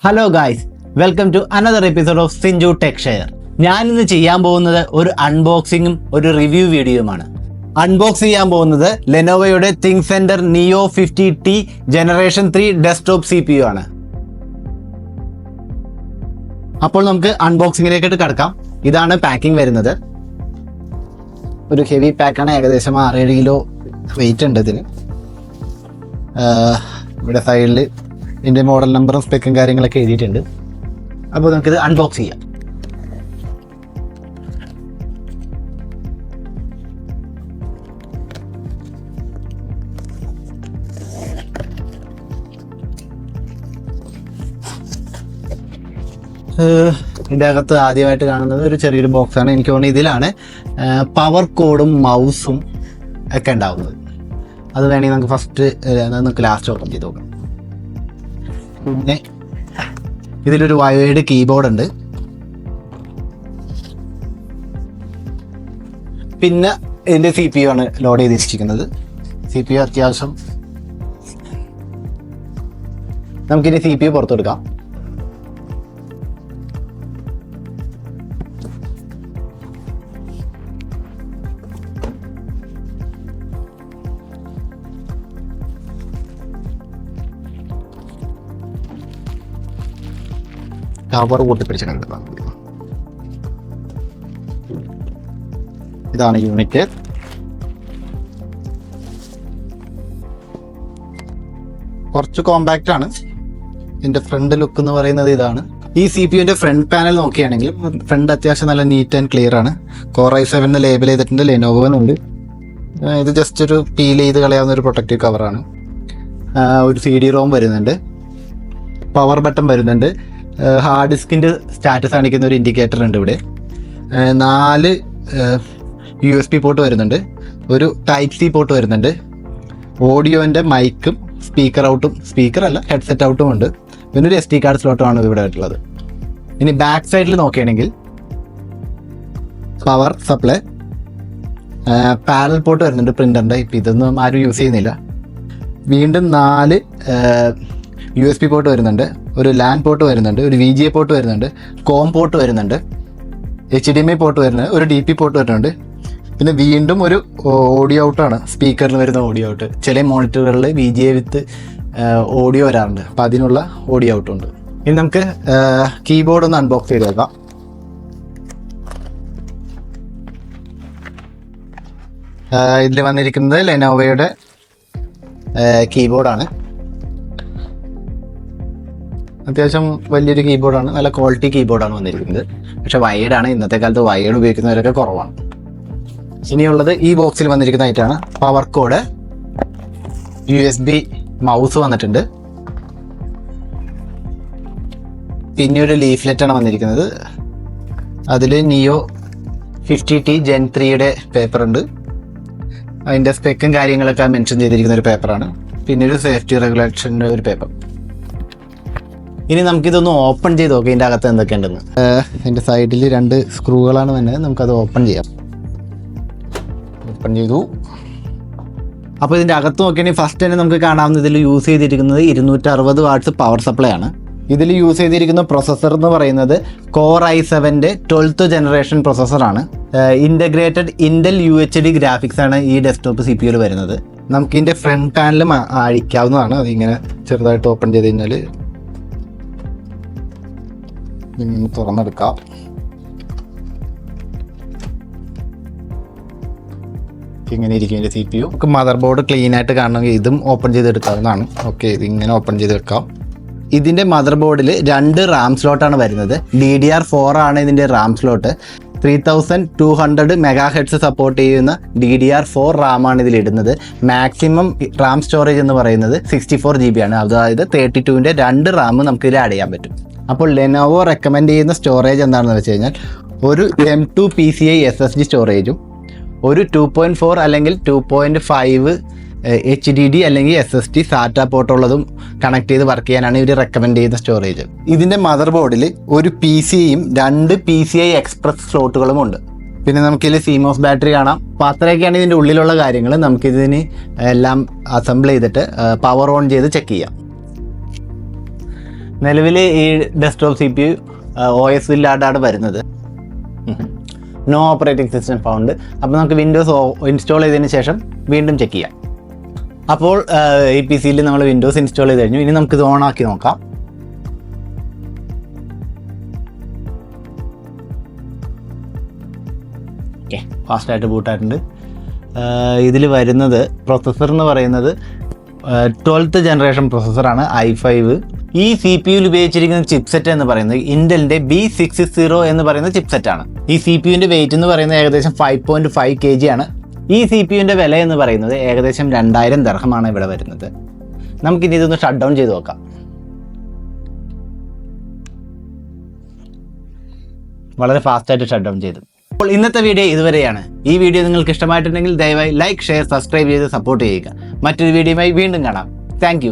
Hello guys, welcome to another episode of Sinchu tech share. ഞാനിന്ന് ചെയ്യാൻ പോകുന്നത് ഒരു അൺബോക്സിങ്ങും ഒരു റിവ്യൂ വീഡിയോയുമാണ്. അൺബോക്സ് ചെയ്യാൻ പോകുന്നത് ലെനോവോയുടെ തിങ്ക്സെന്റർ നിയോ 50T ജനറേഷൻ 3 ഡെസ്ക്ടോപ്പ് CPU ആണ്. അപ്പോൾ നമുക്ക് അൺബോക്സിങ്ങിലേക്കിട്ട് കിടക്കാം. ഇതാണ് പാക്കിംഗ് വരുന്നത്. ഒരു ഹെവി പാക്കാണ്, ഏകദേശം 6-7 കിലോ വെയിറ്റ് ഉണ്ട് ഇതിന്. ഇവിടെ സൈഡിൽ ഇതിൻ്റെ മോഡൽ നമ്പറും സ്പെക്കും കാര്യങ്ങളൊക്കെ എഴുതിയിട്ടുണ്ട്. അപ്പോൾ നമുക്കിത് അൺബോക്സ് ചെയ്യാം. ഇതിൻ്റെ അകത്ത് ആദ്യമായിട്ട് കാണുന്നത് ഒരു ചെറിയൊരു ബോക്സാണ്. എനിക്ക് തോന്നുന്നു ഇതിലാണ് പവർ കോഡും മൗസും ഒക്കെ ഉണ്ടാവുന്നത്. അത് വേണമെങ്കിൽ നമുക്ക് ഫസ്റ്റ് നമുക്ക് ലാസ്റ്റ് ഓപ്പൺ ചെയ്ത് നോക്കാം. പിന്നെ ഇതിലൊരു വയേർഡ് കീബോർഡ് ഉണ്ട്. പിന്നെ ഇതിൻ്റെ CPU ആണ് ലോഡ് ചെയ്തിരിക്കുന്നത്. CPU അത്യാവശ്യം നമുക്കിനി CPU പുറത്തെടുക്കാം. കവർ കൂട്ടിപ്പിടിച്ച് കണ്ടെത്താം. ഇതാണ് യൂണിറ്റ്. കുറച്ച് കോമ്പാക്റ്റ് ആണ്. ഇതിന്റെ ഫ്രണ്ട് ലുക്ക് എന്ന് പറയുന്നത് ഇതാണ്. ഈ CPUവിന്റെ ഫ്രണ്ട് പാനൽ നോക്കുകയാണെങ്കിൽ ഫ്രണ്ട് അത്യാവശ്യം നല്ല നീറ്റ് ആൻഡ് ക്ലിയർ ആണ്. Core i7 ലേബൽ ചെയ്തിട്ടുണ്ട്. ലെനോവോ ഉണ്ട്. ഇത് ജസ്റ്റ് ഒരു പീൽ ചെയ്ത് കളയാവുന്ന ഒരു പ്രൊട്ടക്റ്റീവ് കവറാണ്. ഒരു CD-ROM വരുന്നുണ്ട്. പവർ ബട്ടൺ വരുന്നുണ്ട്. ഹാർഡ് ഡിസ്കിൻ്റെ സ്റ്റാറ്റസ് കാണിക്കുന്ന ഒരു ഇൻഡിക്കേറ്റർ ഉണ്ട് ഇവിടെ. 4 USB പോർട്ട് വരുന്നുണ്ട്. ഒരു Type-C പോർട്ട് വരുന്നുണ്ട്. ഓഡിയോൻ്റെ മൈക്കും സ്പീക്കർ ഔട്ടും, സ്പീക്കറല്ല ഹെഡ്സെറ്റ് ഔട്ടും ഉണ്ട്. പിന്നെ ഒരു SD കാർഡ് സ്ലോട്ടുമാണ് ഇവിടെ ആയിട്ടുള്ളത്. ഇനി ബാക്ക് സൈഡിൽ നോക്കുകയാണെങ്കിൽ പവർ സപ്ലൈ, പാനൽ പോർട്ട് വരുന്നുണ്ട് പ്രിൻ്ററിൻ്റെ. ഇപ്പം ഇതൊന്നും ആരും യൂസ് ചെയ്യുന്നില്ല. വീണ്ടും 4 USB പോർട്ട് വരുന്നുണ്ട്. ഒരു LAN പോർട്ട് വരുന്നുണ്ട്. ഒരു VGA പോർട്ട് വരുന്നുണ്ട്. കോം പോർട്ട് വരുന്നുണ്ട്. HDMI പോർട്ട് വരുന്നുണ്ട്. ഒരു DP പോർട്ട് വരുന്നുണ്ട്. പിന്നെ വീണ്ടും ഒരു ഓഡിയോ ഔട്ടാണ്, സ്പീക്കറിൽ വരുന്ന ഓഡിയോ ഔട്ട്. ചില മോണിറ്ററുകളിൽ VGA വിത്ത് ഓഡിയോ വരാറുണ്ട്. അപ്പോൾ അതിനുള്ള ഓഡിയോ ഔട്ടുണ്ട്. ഇനി നമുക്ക് കീബോർഡ് ഒന്ന് അൺബോക്സ് ചെയ്ത് നോക്കാം. ഇതിൽ വന്നിരിക്കുന്നത് ലെനോവോയുടെ കീബോർഡാണ്. അത്യാവശ്യം വലിയൊരു കീബോർഡാണ്. നല്ല ക്വാളിറ്റി കീബോർഡാണ് വന്നിരിക്കുന്നത്. പക്ഷെ വയേർഡാണ്. ഇന്നത്തെ കാലത്ത് വയേർഡ് ഉപയോഗിക്കുന്നവരൊക്കെ കുറവാണ്. ഇനിയുള്ളത് ഈ ബോക്സിൽ വന്നിരിക്കുന്ന ഐറ്റാണ് പവർ കോഡ്, USB മൗസ് വന്നിട്ടുണ്ട്. പിന്നെ ഒരു ലീഫ്ലെറ്റാണ് വന്നിരിക്കുന്നത്. അതിൽ നിയോ 50T Gen 3യുടെ പേപ്പർ ഉണ്ട്. അതിൻ്റെ സ്പെക്കും കാര്യങ്ങളൊക്കെ മെൻഷൻ ചെയ്തിരിക്കുന്ന ഒരു പേപ്പറാണ്. പിന്നെ ഒരു സേഫ്റ്റി റെഗുലേഷൻ്റെ ഒരു പേപ്പർ. ഇനി നമുക്കിതൊന്ന് ഓപ്പൺ ചെയ്ത് നോക്കാം ഇതിൻ്റെ അകത്ത് എന്തൊക്കെയുണ്ടെന്ന്. ഇതിൻ്റെ സൈഡിൽ 2 സ്ക്രൂകളാണ് വന്നത്. നമുക്കത് ഓപ്പൺ ചെയ്യാം. ഓപ്പൺ ചെയ്തു. അപ്പോൾ ഇതിൻ്റെ അകത്ത് നോക്കിയാൽ ഫസ്റ്റ് തന്നെ നമുക്ക് കാണാവുന്ന ഇതിൽ യൂസ് ചെയ്തിരിക്കുന്നത് 260 വാട്ട്സ് പവർ സപ്ലൈ ആണ്. ഇതിൽ യൂസ് ചെയ്തിരിക്കുന്ന പ്രൊസസ്സർ എന്ന് പറയുന്നത് Core i7 12th ജനറേഷൻ പ്രൊസസ്സറാണ്. ഇൻ്റഗ്രേറ്റഡ് Intel UHD ഗ്രാഫിക്സ് ആണ് ഈ ഡെസ്ക്ടോപ്പ് CPUയിൽ വരുന്നത്. നമുക്ക് ഇതിൻ്റെ ഫ്രണ്ട് പാനൽ അഴിക്കാവുന്നതാണ്. അതിങ്ങനെ ചെറുതായിട്ട് ഓപ്പൺ ചെയ്ത് കഴിഞ്ഞാൽ തുറന്നെടുക്കാം. ഇങ്ങനെ ഇരിക്കും ഇതിൻ്റെ CPU. നമുക്ക് മദർ ബോർഡ് ക്ലീൻ ആയിട്ട് കാണണമെങ്കിൽ ഇതും ഓപ്പൺ ചെയ്തെടുക്കാവുന്നതാണ്. ഓക്കെ, ഇതിങ്ങനെ ഓപ്പൺ ചെയ്തെടുക്കാം. ഇതിൻ്റെ മദർ ബോർഡിൽ 2 RAM സ്ലോട്ടാണ് വരുന്നത്. DDR4 ആണ് ഇതിൻ്റെ RAM സ്ലോട്ട്. 3200 MHz സപ്പോർട്ട് ചെയ്യുന്ന DDR4 RAM ആണ് ഇതിലിടുന്നത്. മാക്സിമം RAM സ്റ്റോറേജ് എന്ന് പറയുന്നത് 64 GB ആണ്. അതായത് 32ൻ്റെ 2 RAM നമുക്ക് ഇതിൽ ആഡ് ചെയ്യാൻ പറ്റും. അപ്പോൾ ലെനോവോ റെക്കമെൻഡ് ചെയ്യുന്ന സ്റ്റോറേജ് എന്താണെന്ന് വെച്ച് കഴിഞ്ഞാൽ ഒരു M2 PCI SSD സ്റ്റോറേജും ഒരു 2.4 അല്ലെങ്കിൽ 2.5 HDD അല്ലെങ്കിൽ SSD SATA പോർട്ടുള്ളതും കണക്ട് ചെയ്ത് വർക്ക് ചെയ്യാനാണ് ഇവർ റെക്കമെൻഡ് ചെയ്യുന്ന സ്റ്റോറേജ്. ഇതിൻ്റെ മദർ ബോർഡിൽ ഒരു PCIയും 2 PCI എക്സ്പ്രസ് സ്ലോട്ടുകളും ഉണ്ട്. പിന്നെ നമുക്കിതിൽ CMOS ബാറ്ററി കാണാം. അപ്പോൾ അത്രയൊക്കെയാണ് ഇതിൻ്റെ ഉള്ളിലുള്ള കാര്യങ്ങൾ. നമുക്കിതിന് എല്ലാം അസംബിൾ ചെയ്തിട്ട് പവർ ഓൺ ചെയ്ത് ചെക്ക് ചെയ്യാം. നിലവിൽ ഈ ഡെസ്ക്ടോപ്പ് CPU OS ഇല്ലാണ്ടാണ് വരുന്നത്. No operating system found. അപ്പോൾ നമുക്ക് വിൻഡോസ് ഇൻസ്റ്റാൾ ചെയ്തതിന് ശേഷം വീണ്ടും ചെക്ക് ചെയ്യാം. അപ്പോൾ ഈ PC-യിൽ നമ്മൾ വിൻഡോസ് ഇൻസ്റ്റാൾ ചെയ്ത് കഴിഞ്ഞു. ഇനി നമുക്കിത് ഓണാക്കി നോക്കാം. ഓക്കെ, ഫാസ്റ്റായിട്ട് ബൂട്ടായിട്ടുണ്ട്. ഇതിൽ വരുന്നത് പ്രൊസസ്സർ എന്ന് പറയുന്നത് 12th ജനറേഷൻ പ്രൊസസ്സറാണ്, i5. ഈ CPU-യിൽ ഉപയോഗിച്ചിരിക്കുന്ന ചിപ്സെറ്റ് എന്ന് പറയുന്നത് ഇൻ്റലിൻ്റെ B660 എന്ന് പറയുന്ന ചിപ്സെറ്റാണ്. ഈ CPU-ൻ്റെ വെയിറ്റ് എന്ന് പറയുന്നത് ഏകദേശം 5.5 kg ആണ്. ഈ CPU-ൻ്റെ വില എന്ന് പറയുന്നത് ഏകദേശം 2000 ദിർഹമാണ് ഇവിടെ വരുന്നത്. നമുക്കിനി ഇതൊന്ന് ഷട്ട് ഡൗൺ ചെയ്ത് നോക്കാം. വളരെ ഫാസ്റ്റായിട്ട് ഷട്ട് ഡൗൺ ചെയ്തു. അപ്പോൾ ഇന്നത്തെ വീഡിയോ ഇതുവരെയാണ്. ഈ വീഡിയോ നിങ്ങൾക്ക് ഇഷ്ടമായിട്ടുണ്ടെങ്കിൽ ദയവായി ലൈക്ക്, ഷെയർ, സബ്സ്ക്രൈബ് ചെയ്ത് സപ്പോർട്ട് ചെയ്യുക. മറ്റൊരു വീഡിയോയുമായി വീണ്ടും കാണാം. താങ്ക്